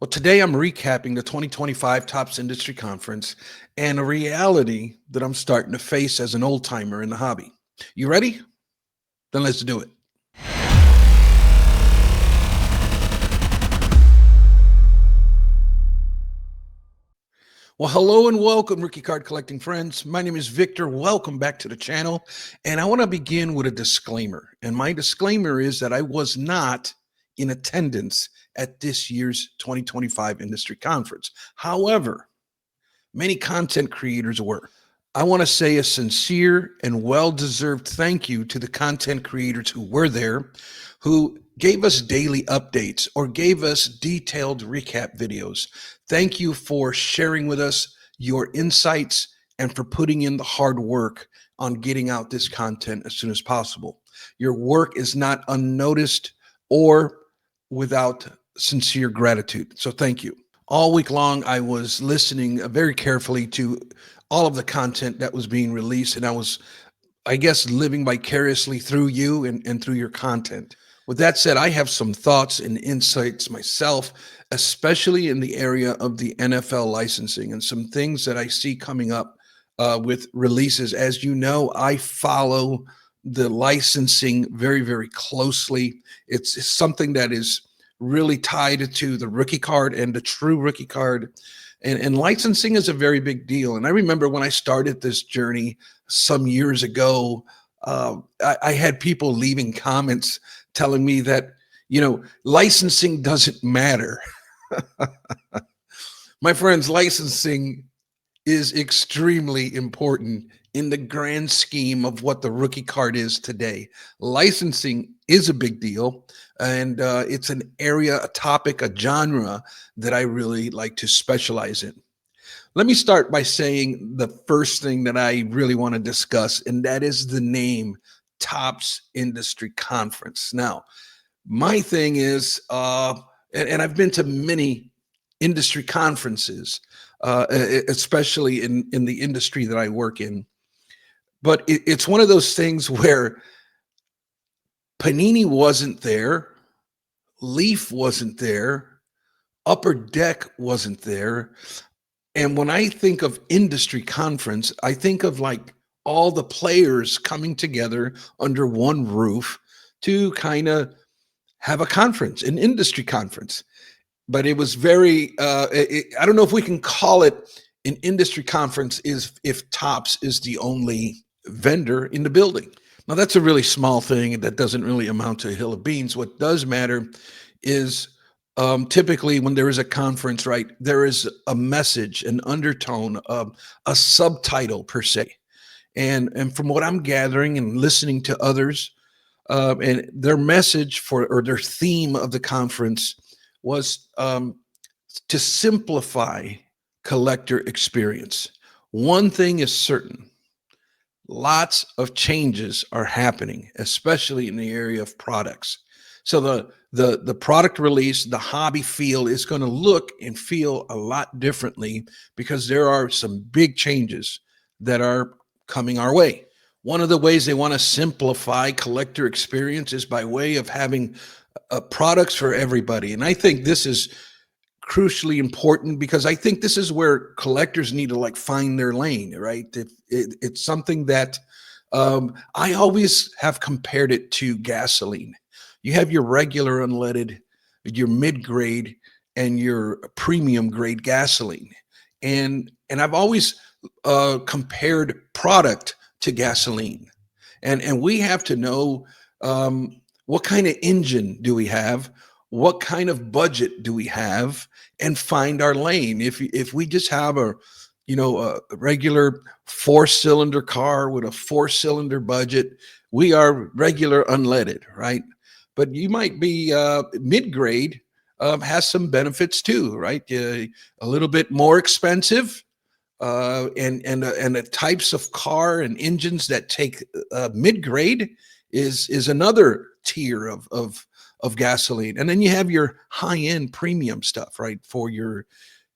Well, today I'm recapping the 2025 Tops Industry Conference and a reality that I'm starting to face as an old timer in the hobby. You ready? Then let's do it. Well, hello and welcome, rookie card collecting friends. My name is Victor. Welcome back to the channel. And I want to begin with a disclaimer. And my disclaimer is that I was not in attendance at this year's 2025 industry conference. However, many content creators were. I want to say a sincere and well-deserved thank you to the content creators who were there, who gave us daily updates or gave us detailed recap videos. Thank you for sharing with us your insights and for putting in the hard work on getting out this content as soon as possible. Your work is not unnoticed or without sincere gratitude. So thank you. All week long, I was listening very carefully to all of the content that was being released, and I was, I guess, living vicariously through you and through your content. With that said, I have some thoughts and insights myself, especially in the area of the NFL licensing and some things that I see coming up with releases. As you know, I follow the licensing very, very closely. It's something that is really tied to the rookie card and the true rookie card. And licensing is a very big deal. And I remember when I started this journey some years ago, I had people leaving comments telling me that, licensing doesn't matter. My friends, licensing is extremely important in the grand scheme of what the rookie card is today. Licensing is a big deal, and it's an area, a topic, a genre that I really like to specialize in. Let me start by saying the first thing that I really want to discuss, and that is the name Tops Industry Conference. Now, my thing is, and I've been to many industry conferences, especially in the industry that I work in. But it's one of those things where Panini wasn't there, Leaf wasn't there, Upper Deck wasn't there. And when I think of industry conference, I think of like all the players coming together under one roof to kind of have a conference, an industry conference. But it was very, I don't know if we can call it an industry conference is if Tops is the only vendor in the building. Now, that's a really small thing that doesn't really amount to a hill of beans. What does matter is typically when there is a conference, right, there is a message, an undertone, a subtitle per se. And from what I'm gathering and listening to others, and their message for or their theme of the conference was to simplify collector experience. One thing is certain: lots of changes are happening, especially in the area of products. So the product release, the hobby feel is going to look and feel a lot differently because there are some big changes that are coming our way. One of the ways they want to simplify collector experience is by way of having products for everybody. And I think this is crucially important because I think this is where collectors need to like find their lane, right? It's something that I always have compared it to gasoline. You have your regular unleaded, your mid-grade, and your premium grade gasoline. And I've always compared product to gasoline. And we have to know what kind of engine do we have? What kind of budget do we have? And find our lane. If we just have a regular four-cylinder car with a four-cylinder budget, we are regular unleaded, right? But you might be mid-grade, has some benefits too, right? A little bit more expensive, and the types of car and engines that take mid-grade is another tier of gasoline. And then you have your high-end premium stuff, right? For your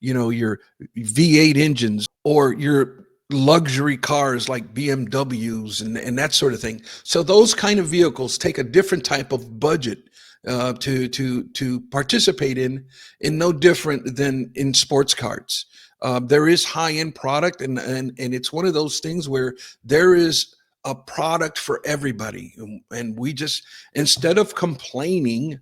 V8 engines or your luxury cars like BMWs and that sort of thing. So those kind of vehicles take a different type of budget to participate in no different than in sports cards. There is high end product, and it's one of those things where there is a product for everybody, and we just, instead of complaining,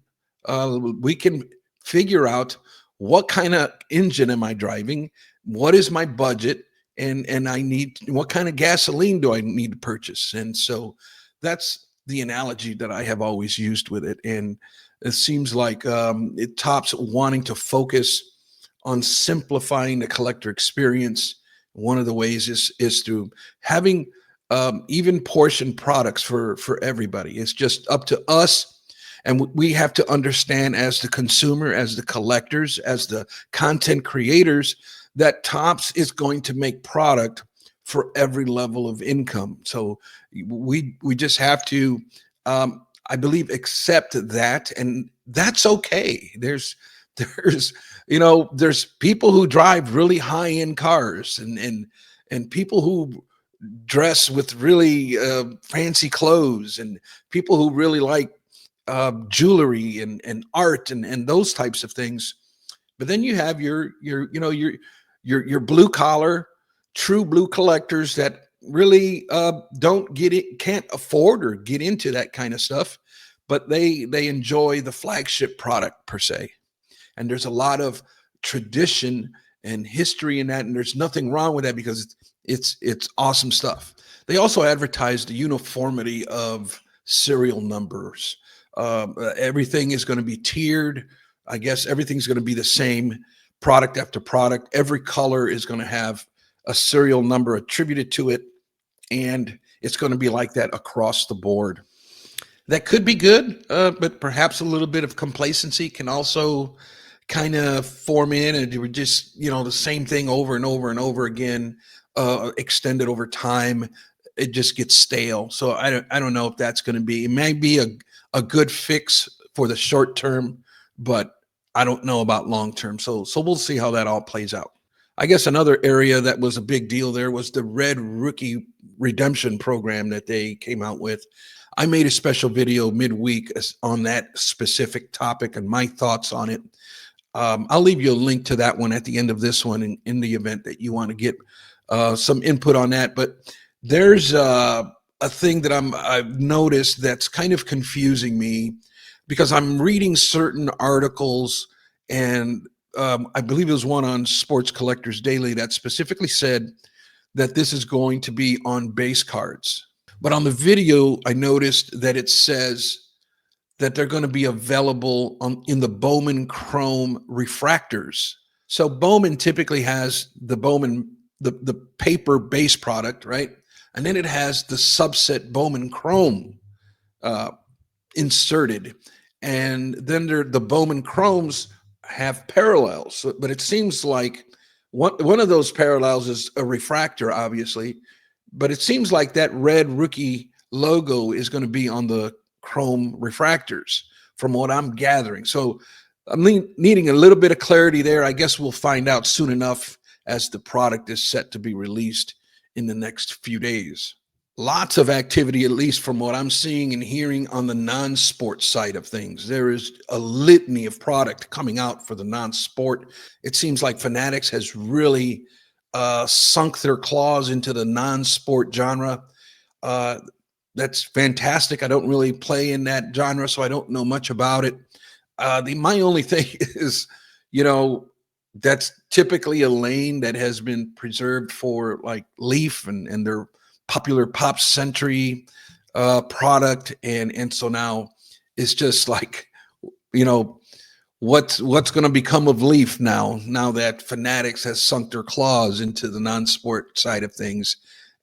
we can figure out what kind of engine am I driving, what is my budget, and I need, what kind of gasoline do I need to purchase, and so that's the analogy that I have always used with it. And it seems like it tops wanting to focus on simplifying the collector experience. One of the ways is through having even portion products for everybody. It's just up to us, and we have to understand as the consumer, as the collectors, as the content creators, that Tops is going to make product for every level of income. So we just have to, I believe, accept that, and that's okay. There's there's people who drive really high end cars, and people who dress with really fancy clothes, and people who really like jewelry and art and those types of things. But then you have your blue collar, true blue collectors that really don't get it, can't afford or get into that kind of stuff, but they enjoy the flagship product per se. And there's a lot of tradition and history in that, and there's nothing wrong with that because it's awesome stuff. They also advertise the uniformity of serial numbers. Everything is going to be tiered. I guess everything's going to be the same, product after product. Every color is going to have a serial number attributed to it, and it's going to be like that across the board. That could be good, but perhaps a little bit of complacency can also kind of form in, and we're just, the same thing over and over and over again, extended over time. It just gets stale. So I don't know if that's going to be, it may be a good fix for the short term, but I don't know about long term. So we'll see how that all plays out. I guess another area that was a big deal there was the Red Rookie Redemption program that they came out with. I made a special video midweek on that specific topic and my thoughts on it. I'll leave you a link to that one at the end of this one in the event that you want to get some input on that. But there's a thing that I've noticed that's kind of confusing me, because I'm reading certain articles, and I believe it was one on Sports Collectors Daily that specifically said that this is going to be on base cards. But on the video, I noticed that it says that they're going to be available in the Bowman Chrome refractors. So Bowman typically has the Bowman, the paper base product, right? And then it has the subset Bowman Chrome inserted. And then the Bowman Chromes have parallels. But it seems like one of those parallels is a refractor, obviously. But it seems like that red rookie logo is going to be on the Chrome refractors, from what I'm gathering. So I'm needing a little bit of clarity there. I guess we'll find out soon enough as the product is set to be released in the next few days. Lots of activity, at least from what I'm seeing and hearing on the non-sport side of things. There is a litany of product coming out for the non-sport. It seems like Fanatics has really sunk their claws into the non-sport genre. That's fantastic. I don't really play in that genre, so I don't know much about it. My only thing is, that's typically a lane that has been preserved for like Leaf and their popular pop century product, and so now it's just like, what's going to become of Leaf now that Fanatics has sunk their claws into the non-sport side of things,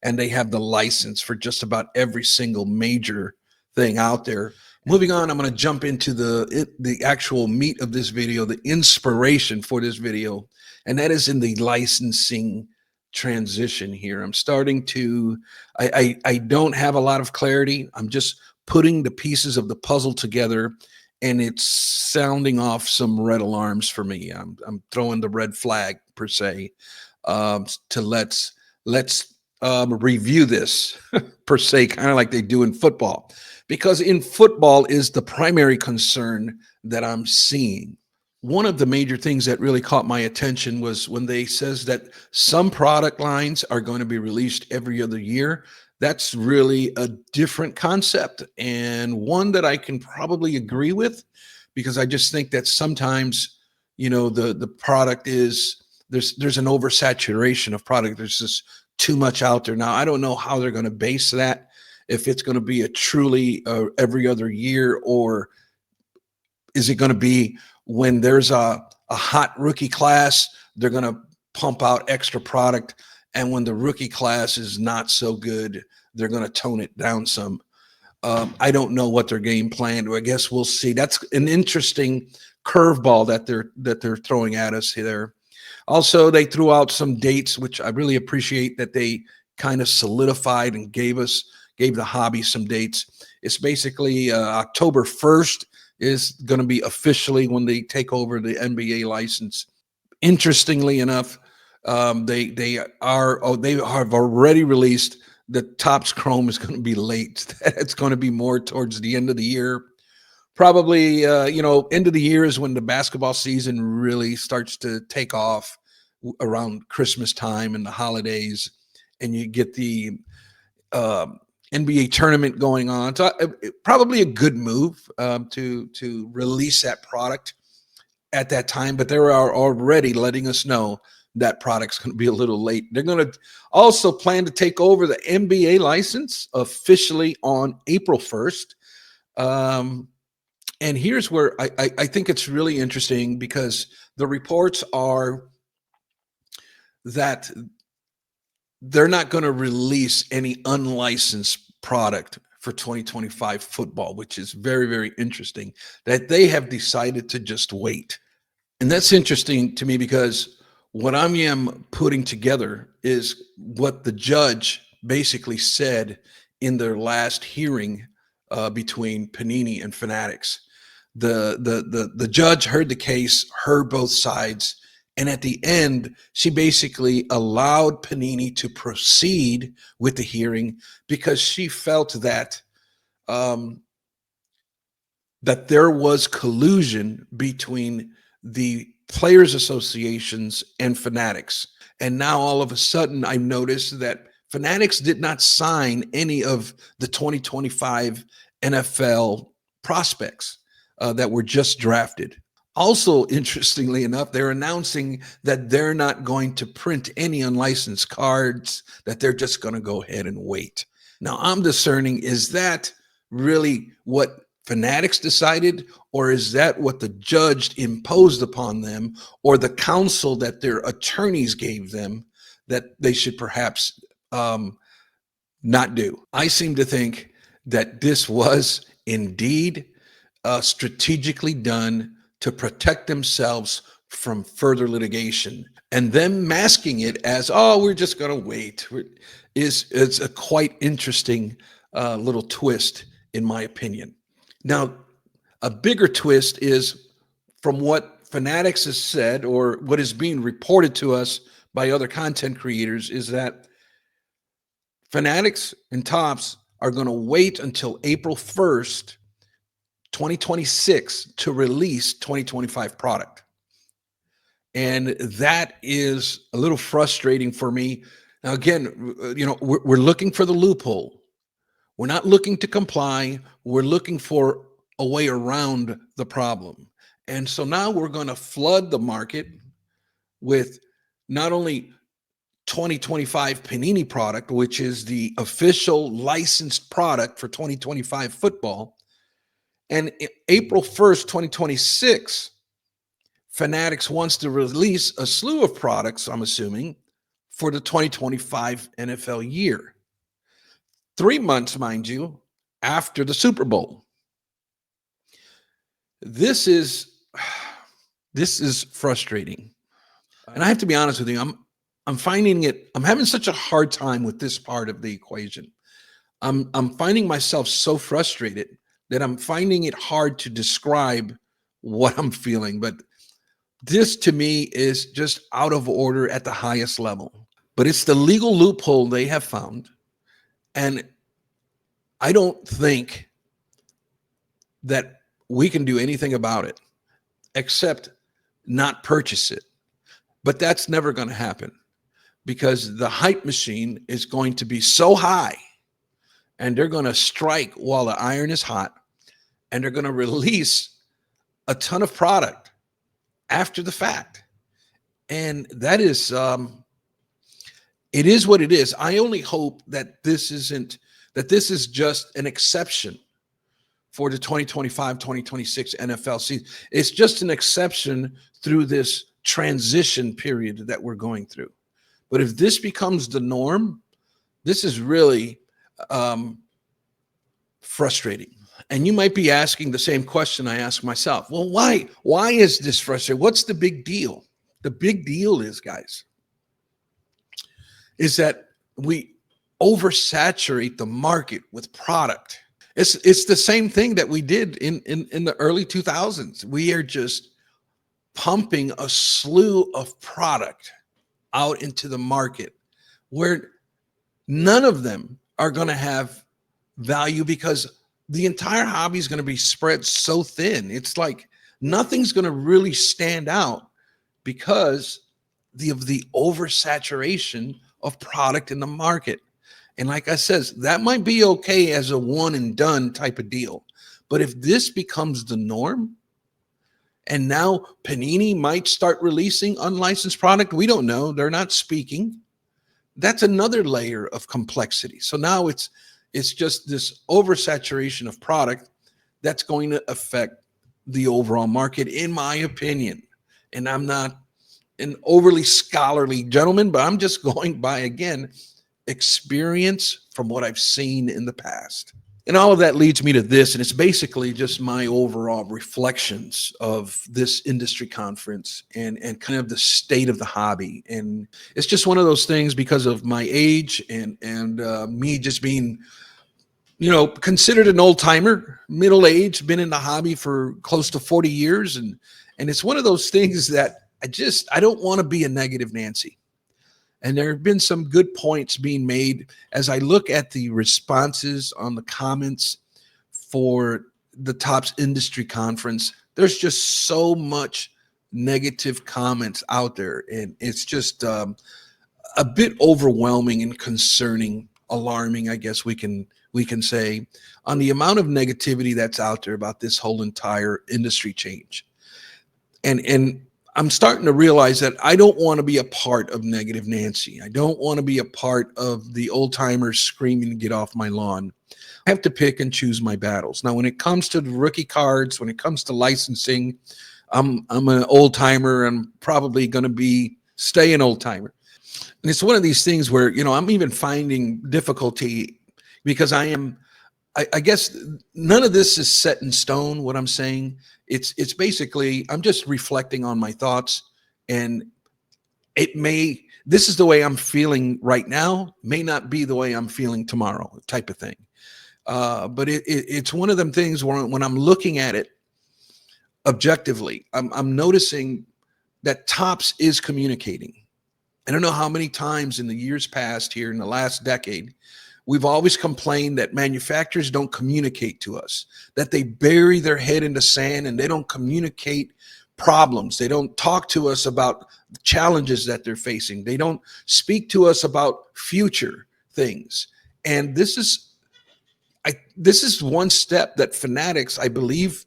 and they have the license for just about every single major thing out there. Moving on, I'm going to jump into the actual meat of this video, the inspiration for this video, and that is in the licensing transition here. I'm starting to, I don't have a lot of clarity. I'm just putting the pieces of the puzzle together, and it's sounding off some red alarms for me. I'm throwing the red flag per se, to let's review this per se, kind of like they do in football, because in football is the primary concern that I'm seeing. One of the major things that really caught my attention was when they says that some product lines are going to be released every other year. That's really a different concept, and one that I can probably agree with, because I just think that sometimes, the product is, there's an oversaturation of product. There's just too much out there. Now, I don't know how they're going to base that, if it's going to be a truly every other year, or is it going to be when there's a hot rookie class, they're going to pump out extra product. And when the rookie class is not so good, they're going to tone it down some. I don't know what their game plan. I guess we'll see. That's an interesting curveball that they're throwing at us here. Also, they threw out some dates, which I really appreciate that they kind of solidified and gave the hobby some dates. It's basically October 1st is going to be officially when they take over the NBA license. Interestingly enough, they have already released the Topps Chrome is going to be late. It's going to be more towards the end of the year. Probably, end of the year is when the basketball season really starts to take off, around Christmas time and the holidays, and you get the NBA tournament going on. So probably a good move to release that product at that time, but they are already letting us know that product's going to be a little late. They're going to also plan to take over the NBA license officially on April 1st. And here's where I think it's really interesting, because the reports are that they're not going to release any unlicensed product for 2025 football, which is very, very interesting, that they have decided to just wait. And that's interesting to me, because what I am putting together is what the judge basically said in their last hearing between Panini and Fanatics. The judge heard the case, heard both sides, and at the end, she basically allowed Panini to proceed with the hearing, because she felt that um, that there was collusion between the players associations and Fanatics. And now all of a sudden, I noticed that Fanatics did not sign any of the 2025 NFL prospects that were just drafted. Also, interestingly enough, they're announcing that they're not going to print any unlicensed cards, that they're just going to go ahead and wait. Now, I'm discerning, is that really what Fanatics decided, or is that what the judge imposed upon them, or the counsel that their attorneys gave them, that they should perhaps not do? I seem to think that this was indeed strategically done to protect themselves from further litigation, and them masking it as, oh, we're just going to wait, is a quite interesting little twist, in my opinion. Now, a bigger twist is from what Fanatics has said, or what is being reported to us by other content creators, is that Fanatics and Topps are going to wait until April 1st, 2026 to release 2025 product. And that is a little frustrating for me. Now, again, we're looking for the loophole. We're not looking to comply. We're looking for a way around the problem. And so now we're going to flood the market with not only 2025 Panini product, which is the official licensed product for 2025 football. And April 1st, 2026, Fanatics wants to release a slew of products, I'm assuming, for the 2025 NFL year. 3 months, mind you, after the Super Bowl. This is frustrating. And I have to be honest with you, I'm having such a hard time with this part of the equation. I'm finding myself so frustrated that I'm finding it hard to describe what I'm feeling. But this, to me, is just out of order at the highest level. but it's the legal loophole they have found. And I don't think that we can do anything about it except not purchase it. But that's never going to happen because the hype machine is going to be so high and they're going to strike while the iron is hot and they're going to release a ton of product after the fact. And that is, it is what it is. I only hope that this is just an exception for the 2025-2026 NFL season. It's just an exception through this transition period that we're going through. But if this becomes the norm, this is really frustrating. And you might be asking the same question I ask myself. Well, why is this frustrating? What's the big deal? The big deal is, guys, is that we oversaturate the market with product. It's the same thing that we did in the early 2000s. We are just pumping a slew of product out into the market where none of them are going to have value because the entire hobby is going to be spread so thin. It's like nothing's going to really stand out because of the oversaturation of product in the market. And like I says, that might be okay as a one and done type of deal. But if this becomes the norm, and now Panini might start releasing unlicensed product, we don't know. They're not speaking. That's another layer of complexity. So now it's just this oversaturation of product that's going to affect the overall market, in my opinion. And I'm not an overly scholarly gentleman, but I'm just going by, again, experience from what I've seen in the past. And all of that leads me to this, and it's basically just my overall reflections of this industry conference and kind of the state of the hobby. And it's just one of those things because of my age and me just being, considered an old timer, middle age, been in the hobby for close to 40 years. And it's one of those things that I don't want to be a negative Nancy. And there have been some good points being made as I look at the responses on the comments for the Topps Industry Conference. There's just so much negative comments out there. And it's just a bit overwhelming and concerning, alarming, I guess we can say, on the amount of negativity that's out there about this whole entire industry change. And I'm starting to realize that I don't want to be a part of negative Nancy. I don't want to be a part of the old timers screaming to get off my lawn. I have to pick and choose my battles. Now, when it comes to the rookie cards, when it comes to licensing, I'm an old timer. I'm probably going to stay an old timer. And it's one of these things where, I'm even finding difficulty because I guess none of this is set in stone, what I'm saying. It's basically, I'm just reflecting on my thoughts, and this is the way I'm feeling right now, may not be the way I'm feeling tomorrow, type of thing. But it's one of them things where when I'm looking at it objectively, I'm noticing that Topps is communicating. I don't know how many times in the years past here in the last decade, we've always complained that manufacturers don't communicate to us, that they bury their head in the sand and they don't communicate problems. They don't talk to us about challenges that they're facing. They don't speak to us about future things. And this is one step that Fanatics, I believe,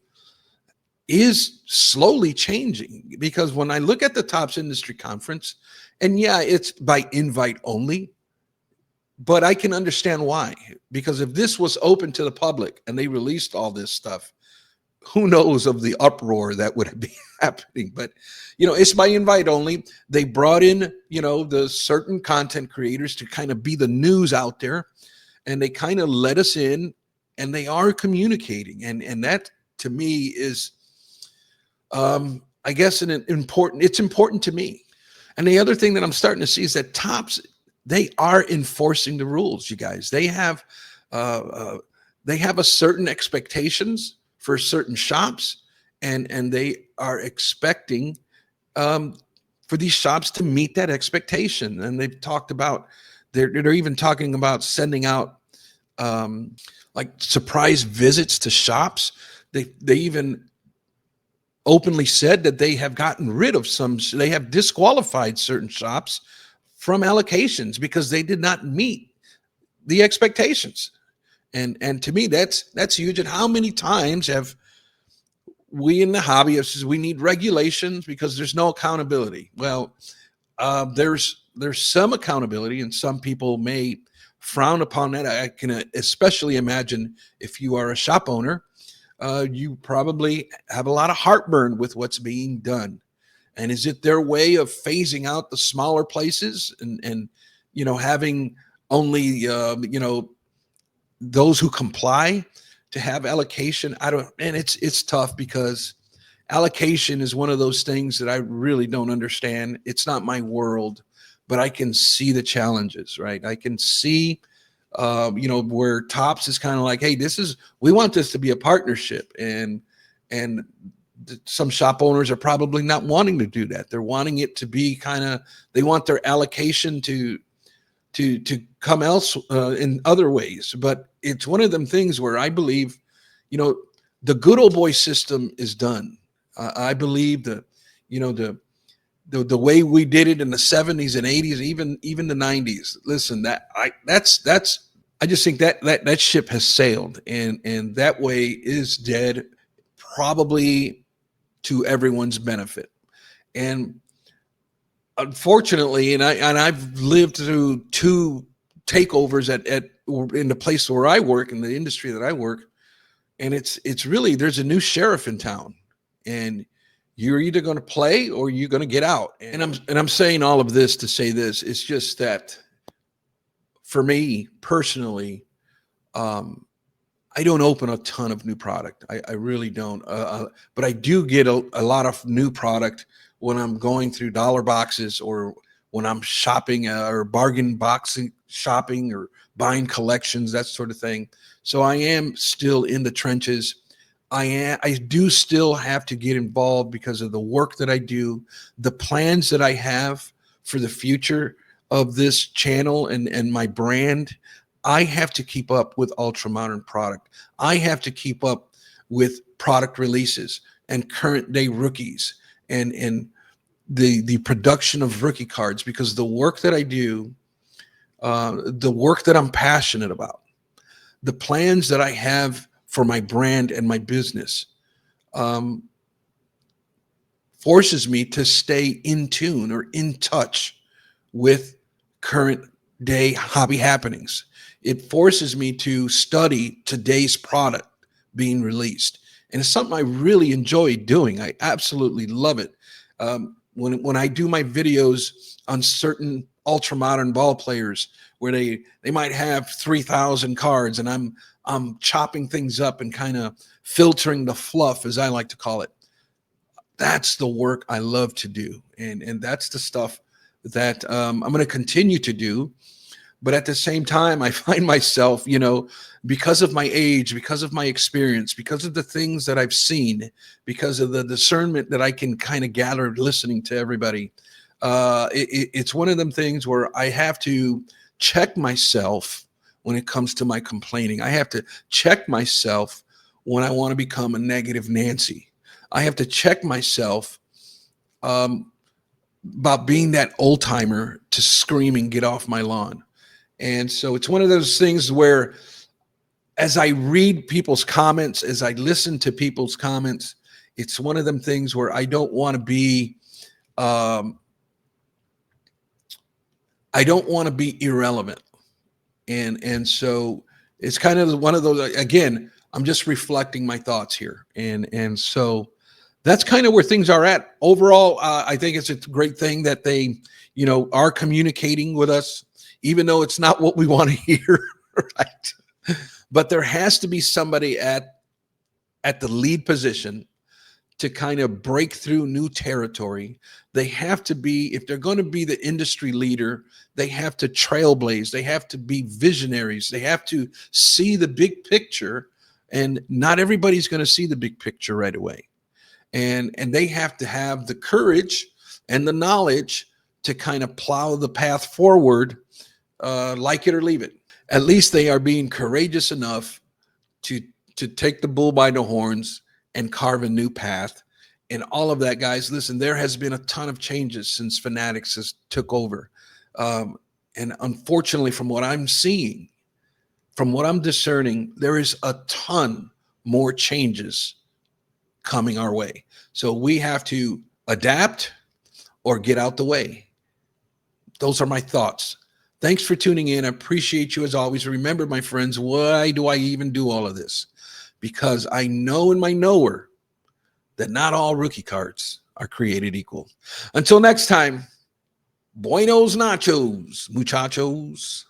is slowly changing, because when I look at the Topps Industry Conference, and yeah, it's by invite only, but I can understand why, because if this was open to the public and they released all this stuff, who knows of the uproar that would be happening. But, it's by invite only. They brought in, the certain content creators to kind of be the news out there, and they kind of let us in, and they are communicating. And that to me is, I guess, it's important to me. And the other thing that I'm starting to see is that Topps, they are enforcing the rules, you guys. They have a certain expectations for certain shops, and they are expecting for these shops to meet that expectation. And they've talked about, they're even talking about sending out um, like surprise visits to shops. They even openly said that they have gotten rid of some, they have disqualified certain shops from allocations because they did not meet the expectations. And to me, that's huge. And how many times have we in the hobbyists, we need regulations because there's no accountability? Well, there's some accountability, and some people may frown upon that. I can especially imagine if you are a shop owner, you probably have a lot of heartburn with what's being done. And is it their way of phasing out the smaller places and having only those who comply to have allocation? I don't, and it's tough because allocation is one of those things that I really don't understand. It's not my world, but I can see the challenges, right? I can see, where Tops is kind of like, hey, we want this to be a partnership, and some shop owners are probably not wanting to do that. They're wanting it to be they want their allocation to come else in other ways. But it's one of them things where I believe, the good old boy system is done. I believe that, the way we did it in the 70s and 80s, even the 90s. Listen, I just think that ship has sailed, and that way is dead, probably to everyone's benefit. And unfortunately, and I've lived through two takeovers at in the place where I work, in the industry that I work, and it's really, there's a new sheriff in town, and you're either going to play or you're going to get out. And I'm saying all of this to say this. It's just that for me personally, I don't open a ton of new product. I really don't. But I do get a lot of new product when I'm going through dollar boxes, or when I'm shopping or bargain boxing shopping, or buying collections, that sort of thing. So I am still in the trenches. I do still have to get involved because of the work that I do, the plans that I have for the future of this channel and my brand. I have to keep up with ultra modern product. I have to keep up with product releases and current day rookies, and the production of rookie cards, because the work that I do, the work that I'm passionate about, the plans that I have for my brand and my business, forces me to stay in tune or in touch with current day hobby happenings. It forces me to study today's product being released. And it's something I really enjoy doing. I absolutely love it. When I do my videos on certain ultra modern ball players, where they might have 3,000 cards, and I'm chopping things up and kind of filtering the fluff, as I like to call it. That's the work I love to do. And that's the stuff that I'm going to continue to do. But at the same time, I find myself, because of my age, because of my experience, because of the things that I've seen, because of the discernment that I can kind of gather listening to everybody, it's one of them things where I have to check myself when it comes to my complaining. I have to check myself when I want to become a negative Nancy. I have to check myself about being that old timer to screaming, get off my lawn. And so it's one of those things where, as I read people's comments, as I listen to people's comments, it's one of them things where I don't want to be, I don't want to be irrelevant. And so it's kind of one of those, again, I'm just reflecting my thoughts here. And so that's kind of where things are at. Overall, I think it's a great thing that they, are communicating with us, even though it's not what we want to hear, right? But there has to be somebody at the lead position to kind of break through new territory. They have to be, if they're going to be the industry leader, they have to trailblaze. They have to be visionaries. They have to see the big picture, and not everybody's going to see the big picture right away. And they have to have the courage and the knowledge to kind of plow the path forward, like it or leave it. At least they are being courageous enough to take the bull by the horns and carve a new path. And all of that, guys, listen, there has been a ton of changes since Fanatics has took over. And unfortunately, from what I'm seeing, from what I'm discerning, there is a ton more changes coming our way. So we have to adapt or get out the way. Those are my thoughts. Thanks for tuning in. I appreciate you as always. Remember, my friends, why do I even do all of this? Because I know in my knower that not all rookie cards are created equal. Until next time, buenos nachos, muchachos.